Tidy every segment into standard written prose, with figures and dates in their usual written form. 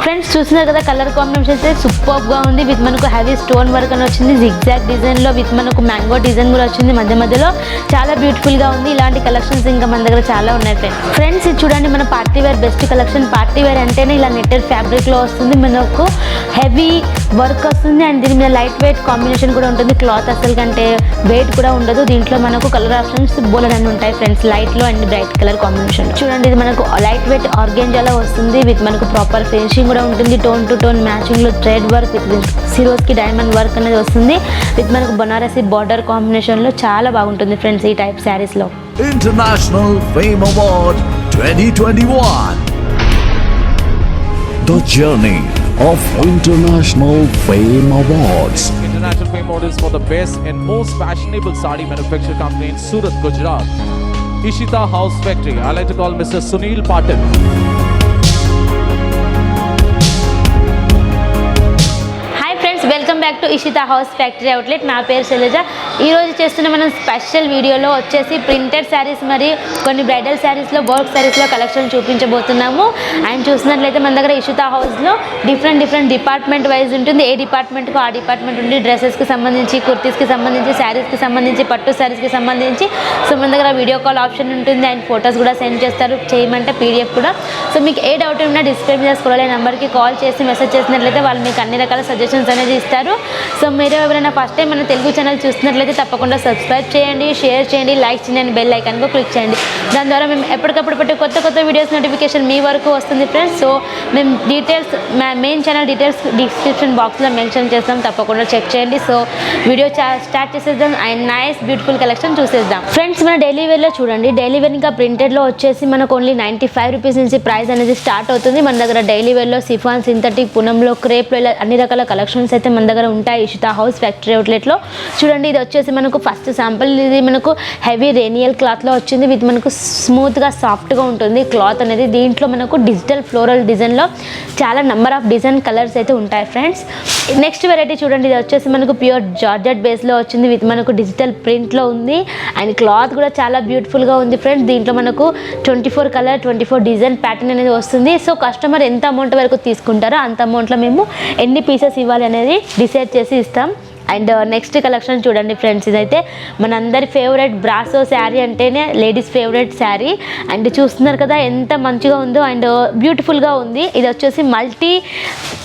Friends చూస్తున్నారు కదా colour combination అయితే సూపర్గా ఉంది. విత్ మనకు హెవీ స్టోన్ వర్క్ అని వచ్చింది, జిగ్జాగ్ డిజైన్లో విత్ మనకు మ్యాంగో డిజైన్ కూడా వచ్చింది మధ్య మధ్యలో. చాలా బ్యూటిఫుల్గా ఉంది. ఇలాంటి కలెక్షన్స్ ఇంకా మన దగ్గర చాలా ఉన్నాయి ఫ్రెండ్స్. ఇది చూడండి మన party wear best collection. Party wear అంటేనే ఇలా నెట్టెడ్ ఫ్యాబ్రిక్లో వస్తుంది, మనకు హెవీ వర్క్ వస్తుంది అండ్ దీని మీద లైట్ వెయిట్ కాంబినేషన్ కూడా ఉంటుంది. క్లాత్ అసలు కంటే వెయిట్ కూడా ఉండదు. దీంట్లో మనకు కలర్ ఆప్షన్స్ బోలెడన్ని ఉంటాయి ఫ్రెండ్స్, లైట్లో అండ్ బ్రైట్ కలర్ కాంబినేషన్. చూడండి ఇది మనకు లైట్ వెయిట్ ఆర్గెంజాలో వస్తుంది విత్ మనకు ప్రాపర్ ఫినిషింగ్ కూడా ఉంటుంది. టోన్ టు టోన్ మ్యాచింగ్లో thread work with Swarovski diamond work అనేది వస్తుంది విత్ మనకు బనారసి బార్డర్ కాంబినేషన్లో చాలా బాగుంటుంది ఫ్రెండ్స్ ఈ టైప్ శారీస్లో. International Fame Award 2021. The journey of International Fame Awards. International Fame Award is for the best and most fashionable sari manufacturing company in Surat, Gujarat. Ishita House Factory. I like to call Mr. Sunil Patil. Welcome back to Ishita House factory outlet. నా పేరు శైలజ. ఈరోజు చేస్తున్న మనం special వీడియోలో వచ్చేసి printed saris మరియు కొన్ని bridal శారీస్లో వర్క్ శారీస్లో కలెక్షన్ చూపించబోతున్నాము. అండ్ చూసినట్లయితే మన దగ్గర ఇషితా హౌస్లో డిఫరెంట్ డిపార్ట్మెంట్ వైజ్ ఉంటుంది. ఏ డిపార్ట్మెంట్కు ఆ డిపార్ట్మెంట్ ఉంది. డ్రెస్సెస్కి సంబంధించి, కుర్తీస్కి సంబంధించి, శారీస్కి సంబంధించి, పట్టు శారీస్కి సంబంధించి. సో మన దగ్గర వీడియో కాల్ ఆప్షన్ ఉంటుంది అండ్ ఫొటోస్ కూడా సెండ్ చేస్తారు, చేయమంటే పీడిఎఫ్ కూడా. సో మీకు ఏ డౌట్ ఉన్నా డిస్ప్లే మీద స్క్రోల్ అయ్యే నెంబర్కి కాల్ చేసి మెసేజ్ చేసినట్లయితే వాళ్ళు మీకు అన్ని రకాల సజెషన్స్ అనేది ఇస్తారు. సో మీరు ఎవరైనా ఫస్ట్ టైం మన తెలుగు ఛానల్ చూస్తున్నట్లయితే తప్పకుండా సబ్స్క్రైబ్ చేయండి, షేర్ చేయండి, లైక్ చేయండి, బెల్ ఐకాన్కు క్లిక్ చేయండి. దాని ద్వారా మేము ఎప్పటికప్పుడు పెట్టే కొత్త వీడియోస్ నోటిఫికేషన్ మీ వరకు వస్తుంది ఫ్రెండ్స్. సో మేము details main channel details description బాక్స్లో మెన్షన్ చేస్తాం, తప్పకుండా చెక్ చేయండి. సో వీడియో స్టార్ట్ చేసేద్దాం అండ్ నైస్ బ్యూటిఫుల్ కలెక్షన్ చూసేద్దాం ఫ్రెండ్స్. మన డైలీ వేర్లో చూడండి, డైలీ వేర్ ఇంకా ప్రింటెడ్లో వచ్చేసి మనకు ఓన్లీ 95 రూపీస్ నుంచి ప్రైస్ అనేది స్టార్ట్ అవుతుంది. మన దగ్గర డైలీ వేర్లో సిఫాన్, సింథటిక్, పూనంలో, క్రేప్లో ఇలా అన్ని రకాల కలెక్షన్స్ అయితే మన దగ్గర ఉంటాయి ఇషితా హౌస్ ఫ్యాక్టరీ అవుట్లెట్లో. చూడండి ఇది వచ్చేసి మనకు ఫస్ట్ శాంపుల్. ఇది మనకు హెవీ రేనియల్ క్లాత్లో వచ్చింది విత్ మనకు స్మూత్గా సాఫ్ట్గా ఉంటుంది క్లాత్ అనేది. దీంట్లో మనకు డిజిటల్ ఫ్లోరల్ డిజైన్లో చాలా నెంబర్ ఆఫ్ డిజైన్ కలర్స్ అయితే ఉంటాయి ఫ్రెండ్స్. నెక్స్ట్ వెరైటీ చూడండి, ఇది వచ్చేసి మనకు ప్యూర్ జార్జెట్ బేస్లో వచ్చింది విత్ మనకు డిజిటల్ ప్రింట్లో ఉంది అండ్ క్లాత్ కూడా చాలా బ్యూటిఫుల్గా ఉంది ఫ్రెండ్స్. దీంట్లో మనకు 24 కలర్ 24 డిజైన్ ప్యాటర్న్ అనేది వస్తుంది. సో కస్టమర్ ఎంత అమౌంట్ వరకు తీసుకుంటారో అంత అమౌంట్లో మేము ఎన్ని పీసెస్ ఇవ్వాలి అనేది డిసైడ్ చేసి ఇస్తాం. అండ్ నెక్స్ట్ కలెక్షన్ చూడండి ఫ్రెండ్స్, ఇదైతే మనందరి ఫేవరెట్ బ్రాసో శారీ అంటేనే లేడీస్ ఫేవరెట్ శారీ. అండ్ చూస్తున్నారు కదా ఎంత మంచిగా ఉందో అండ్ బ్యూటిఫుల్గా ఉంది. ఇది వచ్చేసి మల్టీ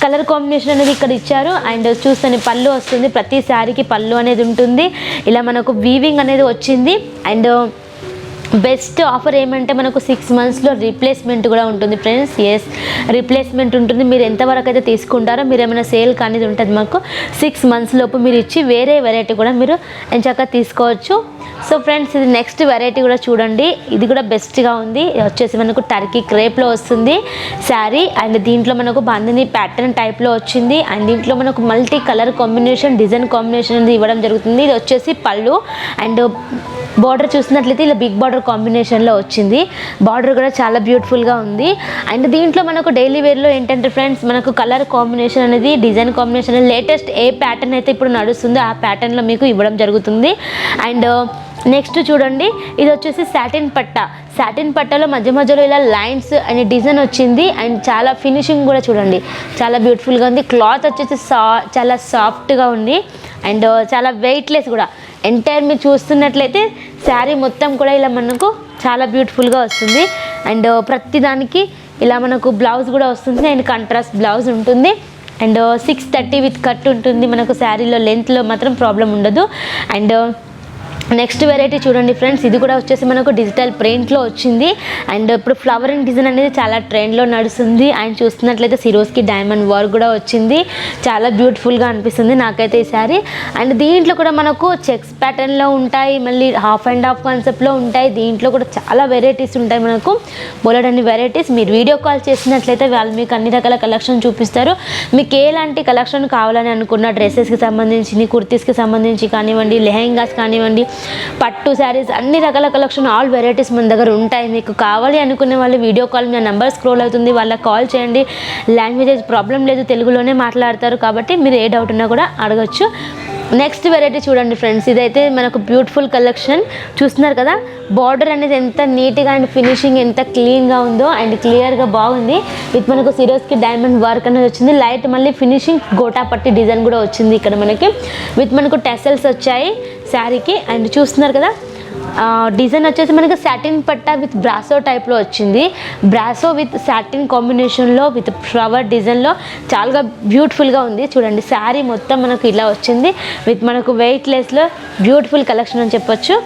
కలర్ కాంబినేషన్ అనేది ఇక్కడ ఇచ్చారు. అండ్ చూస్తే పళ్ళు వస్తుంది, ప్రతి శారీకి పళ్ళు అనేది ఉంటుంది. ఇలా మనకు వీవింగ్ అనేది వచ్చింది. అండ్ బెస్ట్ ఆఫర్ ఏమంటే మనకు 6 మంత్స్లో రీప్లేస్మెంట్ కూడా ఉంటుంది ఫ్రెండ్స్. ఎస్, రీప్లేస్మెంట్ ఉంటుంది. మీరు ఎంతవరకు అయితే తీసుకుంటారో, మీరు ఏమైనా సేల్ కానీ ఉంటుంది మాకు 6 మంత్స్ లోపు మీరు ఇచ్చి వేరే వెరైటీ కూడా మీరు ఎంచక్క తీసుకోవచ్చు. సో ఫ్రెండ్స్ ఇది నెక్స్ట్ వెరైటీ కూడా చూడండి, ఇది కూడా బెస్ట్గా ఉంది. ఇది వచ్చేసి మనకు టర్కీ క్రేప్లో వస్తుంది శారీ అండ్ దీంట్లో మనకు బాందిని ప్యాటర్న్ టైప్లో వచ్చింది. అండ్ దీంట్లో మనకు multi colour combination, design combination అనేది ఇవ్వడం జరుగుతుంది. ఇది వచ్చేసి పళ్ళు అండ్ బార్డర్ చూసినట్లయితే ఇలా బిగ్ బార్డర్ కాంబినేషన్లో వచ్చింది. బార్డర్ కూడా చాలా బ్యూటిఫుల్గా ఉంది. అండ్ దీంట్లో మనకు డైలీ వేర్లో ఏంటంటే ఫ్రెండ్స్ మనకు కలర్ కాంబినేషన్ అనేది, డిజైన్ కాంబినేషన్ లేటెస్ట్ ఏ ప్యాటర్న్ అయితే ఇప్పుడు నడుస్తుందో ఆ ప్యాటర్న్లో మీకు ఇవ్వడం జరుగుతుంది. అండ్ నెక్స్ట్ చూడండి, ఇది వచ్చేసి సాటిన్ పట్టా. సాటిన్ పట్టాలో మధ్యలో ఇలా లైన్స్ అండ్ డిజైన్ వచ్చింది అండ్ చాలా ఫినిషింగ్ కూడా చూడండి చాలా బ్యూటిఫుల్గా ఉంది. క్లాత్ వచ్చేసి చాలా సాఫ్ట్గా ఉంది అండ్ చాలా వెయిట్లెస్ కూడా. ఎంటైర్ మీరు చూస్తున్నట్లయితే శారీ మొత్తం కూడా ఇలా మనకు చాలా బ్యూటిఫుల్గా వస్తుంది. అండ్ ప్రతిదానికి ఇలా మనకు బ్లౌజ్ కూడా వస్తుంది అండ్ కాంట్రాస్ట్ బ్లౌజ్ ఉంటుంది. అండ్ 630 విత్ కట్ ఉంటుంది. మనకు శారీలో లెంత్లో మాత్రం ప్రాబ్లం ఉండదు. అండ్ నెక్స్ట్ వెరైటీ చూడండి ఫ్రెండ్స్, ఇది కూడా వచ్చేసి మనకు డిజిటల్ ప్రింట్లో వచ్చింది. అండ్ ఇప్పుడు ఫ్లవరింగ్ డిజైన్ అనేది చాలా ట్రెండ్లో నడుస్తుంది. అండ్ చూస్తున్నట్లయితే సిరోస్కి డైమండ్ వర్క్ కూడా వచ్చింది, చాలా బ్యూటిఫుల్గా అనిపిస్తుంది నాకైతే ఈ శారీ. అండ్ దీంట్లో కూడా మనకు చెక్స్ ప్యాటర్న్లో ఉంటాయి, మళ్ళీ హాఫ్ అండ్ హాఫ్ కాన్సెప్ట్లో ఉంటాయి. దీంట్లో కూడా చాలా వెరైటీస్ ఉంటాయి, మనకు బోలెడన్ని వెరైటీస్. మీరు వీడియో కాల్ చేసినట్లయితే వాళ్ళు మీకు అన్ని రకాల కలెక్షన్ చూపిస్తారు. మీకు ఎలాంటి కలెక్షన్ కావాలని అనుకున్న డ్రెస్సెస్కి సంబంధించి, కుర్తీస్కి సంబంధించి కానివ్వండి, లెహెంగాస్ కానివ్వండి, పట్టు శారీస్ అన్ని రకాల కలెక్షన్ ఆల్ వెరైటీస్ మన దగ్గర ఉంటాయి. మీకు కావాలి అనుకునే వాళ్ళు video call me number scroll అవుతుంది, వాళ్ళకి కాల్ చేయండి. లాంగ్వేజెస్ ప్రాబ్లం లేదు, తెలుగులోనే మాట్లాడతారు కాబట్టి మీరు ఏ డౌట్ ఉన్నా కూడా అడగచ్చు. నెక్స్ట్ వెరైటీ చూడండి ఫ్రెండ్స్, ఇదైతే మనకు బ్యూటిఫుల్ కలెక్షన్. చూస్తున్నారు కదా, బార్డర్ అనేది ఎంత నీట్గా అండ్ ఫినిషింగ్ ఎంత క్లీన్గా ఉందో అండ్ క్లియర్గా బాగుంది. విత్ మనకు సిరోస్కి డైమండ్ వర్క్ అనేది వచ్చింది. లైట్ మళ్ళీ ఫినిషింగ్ గోటా పట్టి డిజైన్ కూడా వచ్చింది ఇక్కడ మనకి. విత్ మనకు టెసల్స్ వచ్చాయి శారీకి. అండ్ చూస్తున్నారు కదా, డిజైన్ వచ్చేసి మనకి సాటిన్ పట్టా విత్ బ్రాసో టైప్లో వచ్చింది. బ్రాసో విత్ సాటిన్ కాంబినేషన్లో విత్ ఫ్లవర్ డిజైన్లో చాలా బ్యూటిఫుల్గా ఉంది. చూడండి, శారీ మొత్తం మనకు ఇలా వచ్చింది. విత్ మనకు వెయిట్ లెస్లో బ్యూటిఫుల్ కలెక్షన్ అని చెప్పొచ్చు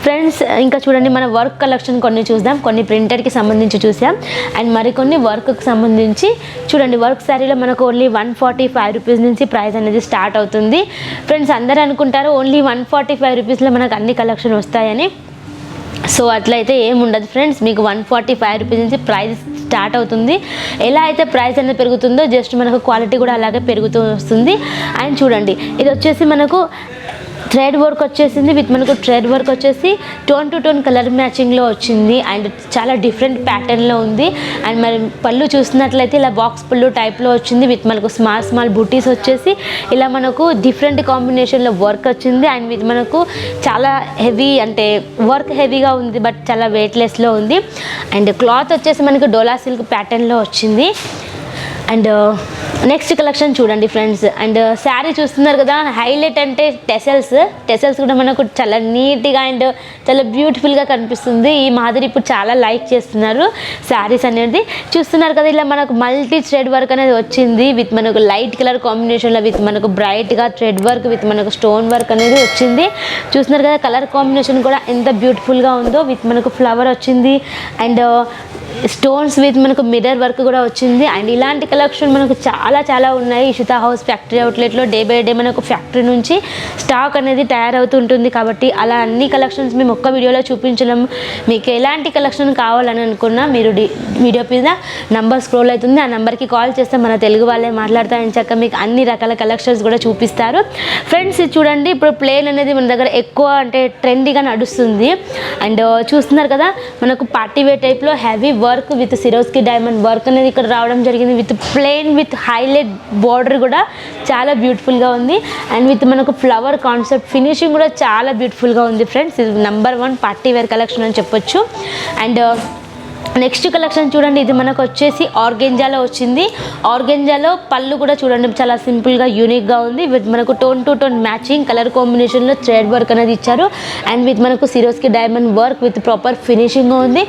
ఫ్రెండ్స్. ఇంకా చూడండి, మన వర్క్ కలెక్షన్ కొన్ని చూద్దాం. కొన్ని ప్రింటెడ్కి సంబంధించి చూసాం అండ్ మరికొన్ని వర్క్కి సంబంధించి. చూడండి, వర్క్ శారీలో మనకు ఓన్లీ 145 రూపీస్ నుంచి ప్రైస్ అనేది స్టార్ట్ అవుతుంది ఫ్రెండ్స్. అందరూ అనుకుంటారు ఓన్లీ 145 రూపీస్లో మనకు అన్ని కలెక్షన్ వస్తాయని. సో అట్లయితే ఏముండదు ఫ్రెండ్స్, మీకు 145 రూపీస్ నుంచి ప్రైస్ స్టార్ట్ అవుతుంది. ఎలా అయితే ప్రైస్ అనేది పెరుగుతుందో జస్ట్ మనకు క్వాలిటీ కూడా అలాగే పెరుగుతూ వస్తుంది. అండ్ చూడండి, ఇది వచ్చేసి మనకు థ్రెడ్ వర్క్ వచ్చేసింది. విత్ మనకు థ్రెడ్ వర్క్ వచ్చేసి టోన్ టు టోన్ కలర్ మ్యాచింగ్లో వచ్చింది అండ్ చాలా డిఫరెంట్ ప్యాటర్న్లో ఉంది. అండ్ మరి పళ్ళు చూస్తున్నట్లయితే ఇలా బాక్స్ పళ్ళు టైప్లో వచ్చింది. విత్ మనకు స్మాల్ స్మాల్ బూటీస్ వచ్చేసి ఇలా మనకు డిఫరెంట్ కాంబినేషన్లో వర్క్ వచ్చింది. అండ్ విత్ మనకు చాలా హెవీ, అంటే వర్క్ హెవీగా ఉంది బట్ చాలా వెయిట్లెస్లో ఉంది. అండ్ క్లాత్ వచ్చేసి మనకు డోలా సిల్క్ ప్యాటర్న్లో వచ్చింది. అండ్ నెక్స్ట్ కలెక్షన్ చూడండి ఫ్రెండ్స్. అండ్ శారీ చూస్తున్నారు కదా, హైలైట్ అంటే టెసల్స్ కూడా మనకు చాలా నీట్గా అండ్ చాలా బ్యూటిఫుల్గా కనిపిస్తుంది. ఈ మాదిరి ఇప్పుడు చాలా లైక్ చేస్తున్నారు శారీస్ అనేది. చూస్తున్నారు కదా, ఇలా మనకు మల్టీ థ్రెడ్ వర్క్ అనేది వచ్చింది. విత్ మనకు లైట్ కలర్ కాంబినేషన్లో విత్ మనకు బ్రైట్గా థ్రెడ్ వర్క్ విత్ మనకు స్టోన్ వర్క్ అనేది వచ్చింది. చూస్తున్నారు కదా, కలర్ కాంబినేషన్ కూడా ఎంత బ్యూటిఫుల్గా ఉందో. విత్ మనకు ఫ్లవర్ వచ్చింది అండ్ స్టోన్స్ విత్ మనకు మిర్రర్ వర్క్ కూడా వచ్చింది. అండ్ ఇలాంటి కలెక్షన్ మనకు చాలా ఉన్నాయి ఇషితా హౌస్ ఫ్యాక్టరీ అవుట్లెట్లో. డే బై డే మనకు ఫ్యాక్టరీ నుంచి స్టాక్ అనేది తయారవుతుంటుంది కాబట్టి అలా అన్ని కలెక్షన్స్ మేము ఒక్క వీడియోలో చూపించలేము. మీకు ఎలాంటి కలెక్షన్ కావాలని అనుకున్నా మీరు వీడియో మీద నంబర్ స్క్రోల్ అవుతుంది, ఆ నెంబర్కి కాల్ చేస్తే మన తెలుగు వాళ్ళే మాట్లాడతారని చక్క మీకు అన్ని రకాల కలెక్షన్స్ కూడా చూపిస్తారు ఫ్రెండ్స్. ఇది చూడండి, ఇప్పుడు ప్లేన్ అనేది మన దగ్గర ఎక్కువ అంటే ట్రెండీగా నడుస్తుంది. అండ్ చూస్తున్నారు కదా, మనకు పార్టీ వేర్ టైప్లో heavy work with Swarovski diamond work అనేది ఇక్కడ రావడం జరిగింది. With plain with highlight border కూడా చాలా బ్యూటిఫుల్గా ఉంది. అండ్ విత్ మనకు ఫ్లవర్ కాన్సెప్ట్ ఫినిషింగ్ కూడా చాలా బ్యూటిఫుల్గా ఉంది ఫ్రెండ్స్. ఇది నెంబర్ 1 పార్టీ వేర్ కలెక్షన్ అని చెప్పొచ్చు. అండ్ నెక్స్ట్ కలెక్షన్ చూడండి, ఇది మనకు వచ్చేసి ఆర్గెంజాలో వచ్చింది. ఆర్గెంజాలో పళ్ళు కూడా చూడండి చాలా సింపుల్గా యూనిక్గా ఉంది. విత్ మనకు tone to tone matching colour కాంబినేషన్లో థ్రెడ్ వర్క్ అనేది ఇచ్చారు. అండ్ విత్ మనకు Swarovski diamond work with proper finishing ఉంది.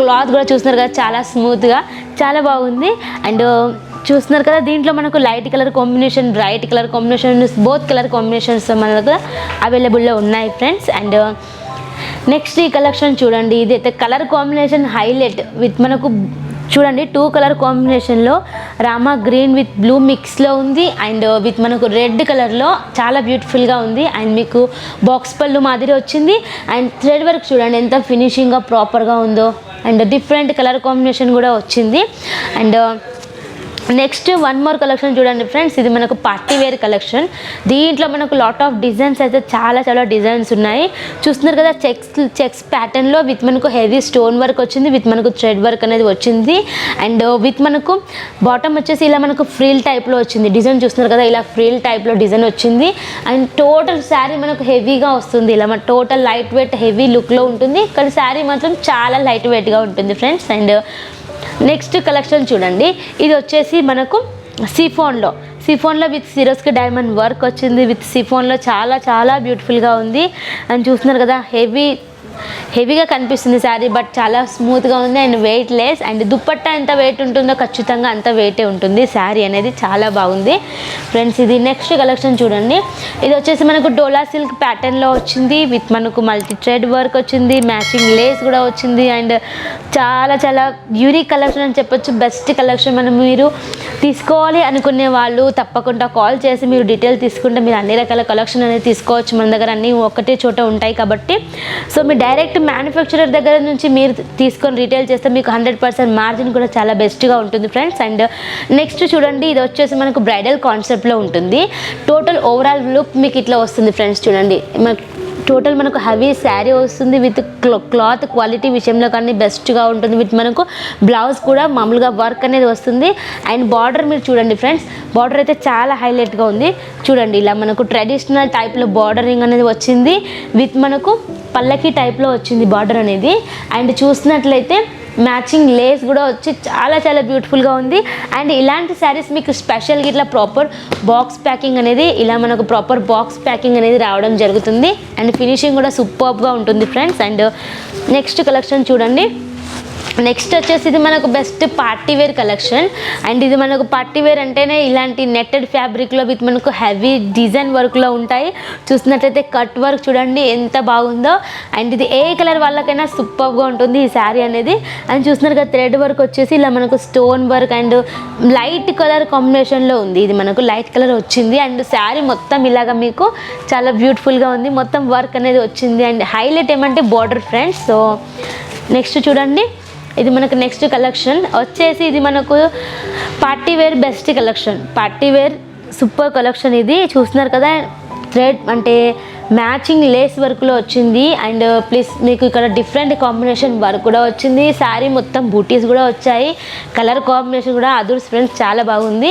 క్లాత్ కూడా చూస్తున్నారు కదా, చాలా స్మూత్గా చాలా బాగుంది. అండ్ చూస్తున్నారు కదా, దీంట్లో మనకు light colour combination, bright colour combination, both colour combinations మన దగ్గర అవైలబుల్లో ఉన్నాయి ఫ్రెండ్స్. అండ్ నెక్స్ట్ ఈ కలెక్షన్ చూడండి, ఇదైతే కలర్ కాంబినేషన్ హైలైట్. విత్ మనకు చూడండి 2 కలర్ కాంబినేషన్లో రామా గ్రీన్ విత్ బ్లూ మిక్స్లో ఉంది. అండ్ విత్ మనకు రెడ్ కలర్లో చాలా బ్యూటిఫుల్గా ఉంది. అండ్ మీకు బాక్స్ పళ్ళు మాదిరి వచ్చింది. అండ్ థ్రెడ్ వర్క్ చూడండి ఎంత ఫినిషింగ్గా ప్రాపర్గా ఉందో. అండ్ డిఫరెంట్ కలర్ కాంబినేషన్ కూడా వచ్చింది. అండ్ నెక్స్ట్ 1 మోర్ కలెక్షన్ చూడండి ఫ్రెండ్స్, ఇది మనకు పార్టీ వేర్ కలెక్షన్. దీంట్లో మనకు లాట్ ఆఫ్ డిజైన్స్ అయితే చాలా డిజైన్స్ ఉన్నాయి. చూస్తున్నారు కదా, చెక్స్ ప్యాటర్న్లో విత్ మనకు హెవీ స్టోన్ వర్క్ వచ్చింది. విత్ మనకు థ్రెడ్ వర్క్ అనేది వచ్చింది. అండ్ విత్ మనకు బాటమ్ వచ్చేసి ఇలా మనకు ఫ్రిల్ టైప్లో వచ్చింది. డిజైన్ చూస్తున్నారు కదా, ఇలా ఫ్రిల్ టైప్లో డిజైన్ వచ్చింది. అండ్ టోటల్ శారీ మనకు హెవీగా వస్తుంది. ఇలా మన టోటల్ లైట్ వెయిట్ హెవీ లుక్లో ఉంటుంది. కానీ శారీ మాత్రం చాలా లైట్ వెయిట్గా ఉంటుంది ఫ్రెండ్స్. అండ్ నెక్స్ట్ కలెక్షన్ చూడండి, ఇది వచ్చేసి మనకు సిఫోన్లో విత్ సిరోస్కి డైమండ్ వర్క్ వచ్చింది. విత్ సిఫోన్లో చాలా బ్యూటిఫుల్గా ఉంది. అండ్ చూస్తున్నారు కదా, హెవీగా కనిపిస్తుంది శారీ బట్ చాలా స్మూత్గా ఉంది and weight less. And dupatta ఎంత వెయిట్ ఉంటుందో ఖచ్చితంగా అంత వెయిటే ఉంటుంది. శారీ అనేది చాలా బాగుంది ఫ్రెండ్స్. ఇది నెక్స్ట్ కలెక్షన్ చూడండి, ఇది వచ్చేసి మనకు డోలా సిల్క్ ప్యాటర్న్లో వచ్చింది. విత్ మనకు మల్టీ థ్రెడ్ వర్క్ వచ్చింది, మ్యాచింగ్ లేస్ కూడా వచ్చింది. అండ్ చాలా యూనిక్ కలెక్షన్ అని చెప్పొచ్చు. Best collection. మీరు తీసుకోవాలి అనుకునే వాళ్ళు తప్పకుండా కాల్ చేసి మీరు డీటెయిల్ తీసుకుంటే మీరు అన్ని రకాల కలెక్షన్ అనేది తీసుకోవచ్చు. మన దగ్గర అన్నీ ఒకటే చోట ఉంటాయి కాబట్టి. సో మీరు డైరెక్ట్ మ్యానుఫ్యాక్చరర్ దగ్గర నుంచి మీరు తీసుకొని రీటైల్ చేస్తే మీకు 100% మార్జిన్ కూడా చాలా బెస్ట్గా ఉంటుంది ఫ్రెండ్స్. అండ్ నెక్స్ట్ చూడండి, ఇది వచ్చేసి మనకు బ్రైడల్ కాన్సెప్ట్లో ఉంటుంది. టోటల్ ఓవరాల్ లుక్ మీకు ఇట్లా వస్తుంది ఫ్రెండ్స్. చూడండి, టోటల్ మనకు హెవీ శారీ వస్తుంది విత్ క్లాత్ క్వాలిటీ విషయంలో కానీ బెస్ట్గా ఉంటుంది. విత్ మనకు బ్లౌజ్ కూడా మామూలుగా వర్క్ అనేది వస్తుంది. అండ్ బార్డర్ మీరు చూడండి ఫ్రెండ్స్, బార్డర్ అయితే చాలా హైలైట్గా ఉంది. చూడండి ఇలా మనకు ట్రెడిషనల్ టైప్లో బార్డరింగ్ అనేది వచ్చింది. విత్ మనకు పల్లకి టైప్లో వచ్చింది బార్డర్ అనేది. అండ్ చూసినట్లయితే మ్యాచింగ్ లేస్ కూడా వచ్చి చాలా చాలా బ్యూటిఫుల్గా ఉంది. అండ్ ఇలాంటి శారీస్ మీకు స్పెషల్గా ఇట్లా ప్రాపర్ బాక్స్ ప్యాకింగ్ అనేది ఇలా మనకు ప్రాపర్ బాక్స్ ప్యాకింగ్ అనేది రావడం జరుగుతుంది. అండ్ ఫినిషింగ్ కూడా సూపర్గా ఉంటుంది ఫ్రెండ్స్. అండ్ నెక్స్ట్ కలెక్షన్ చూడండి. నెక్స్ట్ వచ్చేసి ఇది మనకు best party wear collection. And ఇది మనకు పార్టీ వేర్ అంటేనే ఇలాంటి నెట్టెడ్ ఫ్యాబ్రిక్లో విత్ మనకు హెవీ డిజైన్ వర్క్లో ఉంటాయి. చూసినట్లయితే కట్ వర్క్ చూడండి ఎంత బాగుందో. అండ్ ఇది ఏ కలర్ వాళ్ళకైనా సూపర్గా ఉంటుంది ఈ శారీ అనేది. అండ్ చూస్తున్నారు కదా థ్రెడ్ వర్క్ వచ్చేసి ఇలా మనకు stone work and light colour కాంబినేషన్లో ఉంది. ఇది మనకు లైట్ కలర్ వచ్చింది. అండ్ శారీ మొత్తం ఇలాగా మీకు చాలా బ్యూటిఫుల్గా ఉంది. మొత్తం వర్క్ అనేది వచ్చింది. అండ్ హైలైట్ ఏమంటే బార్డర్ ఫ్రెండ్స్. సో నెక్స్ట్ చూడండి, ఇది మనకు నెక్స్ట్ కలెక్షన్ వచ్చేసి ఇది మనకు party wear best collection, party wear super collection. ఇది చూస్తున్నారు కదా థ్రెడ్ అంటే మ్యాచింగ్ లేస్ వర్క్లో వచ్చింది. అండ్ ప్లస్ మీకు ఇక్కడ డిఫరెంట్ కాంబినేషన్ వర్క్ కూడా వచ్చింది. శారీ మొత్తం బూటీస్ కూడా వచ్చాయి. కలర్ కాంబినేషన్ కూడా అదర్స్ ఫ్రెండ్స్ చాలా బాగుంది.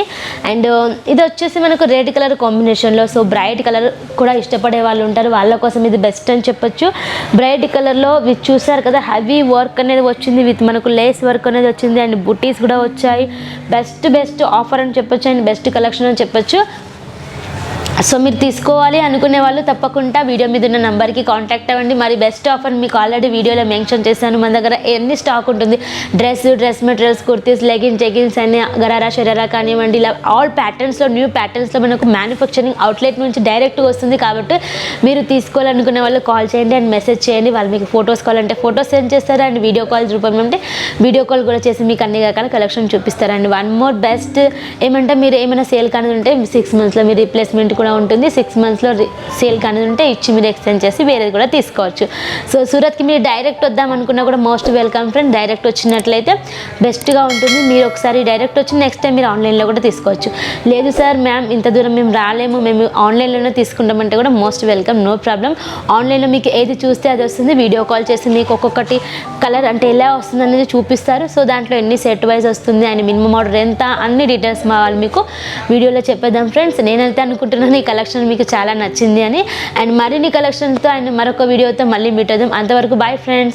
అండ్ ఇది వచ్చేసి మనకు రెడ్ కలర్ కాంబినేషన్లో, సో బ్రైట్ కలర్ కూడా ఇష్టపడే వాళ్ళు ఉంటారు, వాళ్ళ కోసం ఇది బెస్ట్ అని చెప్పొచ్చు. బ్రైట్ కలర్లో విత్ చూసారు కదా హెవీ వర్క్ అనేది వచ్చింది. విత్ మనకు లేస్ వర్క్ అనేది వచ్చింది. అండ్ బూటీస్ కూడా వచ్చాయి. బెస్ట్ ఆఫర్ అని చెప్పొచ్చు. అండ్ బెస్ట్ కలెక్షన్ అని చెప్పొచ్చు. సో మీరు తీసుకోవాలి అనుకునే వాళ్ళు తప్పకుండా వీడియో మీద ఉన్న నెంబర్కి కాంటాక్ట్ అవ్వండి. మరి బెస్ట్ ఆఫర్ మీకు ఆల్రెడీ వీడియోలో మెన్షన్ చేశాను. మన దగ్గర ఎన్ని స్టాక్ ఉంటుంది, డ్రెస్ మెటీరియల్స్, కుర్తీస్, లెగిన్స్ అని గరారా షరారా కానివ్వండి, ఇలా ఆల్ ప్యాటర్న్స్లో న్యూ ప్యాటర్న్స్లో మనకు మ్యానుఫ్యాక్చరింగ్ అవుట్లెట్ నుంచి డైరెక్ట్గా వస్తుంది. కాబట్టి మీరు తీసుకోవాలనుకునే వాళ్ళు కాల్ చేయండి అండ్ మెసేజ్ చేయండి. వాళ్ళు మీకు ఫొటోస్ కావాలంటే ఫొటోస్ సెండ్ చేస్తారు. అండ్ వీడియో కాల్ రూపంలో అంటే వీడియో కాల్ కూడా చేసి మీకు అన్ని రకాల కలెక్షన్ చూపిస్తారండి. వన్ మోర్ బెస్ట్ ఏమంటే మీరు ఏమైనా సేల్ కానీ ఉంటే 6 monthsలో మీరు రీప్లేస్మెంట్ కూడా ఉంటుంది. 6 monthsలో సేల్ కానీ ఉంటే ఇచ్చి మీరు ఎక్స్చేంజ్ చేసి వేరేది కూడా తీసుకోవచ్చు. సో సూరత్కి మీరు డైరెక్ట్ వద్దాం అనుకున్నా కూడా మోస్ట్ వెల్కమ్ ఫ్రెండ్. డైరెక్ట్ వచ్చినట్లయితే బెస్ట్గా ఉంటుంది. మీరు ఒకసారి డైరెక్ట్ వచ్చి నెక్స్ట్ టైం మీరు ఆన్లైన్లో కూడా తీసుకోవచ్చు. లేదు సార్ మ్యామ్ ఇంత దూరం మేము రాలేము, మేము ఆన్లైన్లోనే తీసుకుంటామంటే కూడా మోస్ట్ వెల్కమ్, నో ప్రాబ్లం. ఆన్లైన్లో మీకు ఏది చూస్తే అది వస్తుంది. వీడియో కాల్ చేసి మీకు ఒక్కొక్కటి కలర్ అంటే ఎలా వస్తుంది అనేది చూపిస్తారు. సో దాంట్లో ఎన్ని సెట్ వైజ్ వస్తుంది అండ్ మినిమం ఆర్డర్ ఎంత అన్ని డీటెయిల్స్ మా వాళ్ళు మీకు వీడియోలో చెప్పేద్దాం ఫ్రెండ్స్. నేనైతే అనుకుంటున్నాను ఈ కలెక్షన్ మీకు చాలా నచ్చింది అని. అండ్ మరిన్ని కలెక్షన్తో అండ్ మరొక వీడియోతో మళ్ళీ మీట్ అవుదాం. అంతవరకు బాయ్ ఫ్రెండ్స్.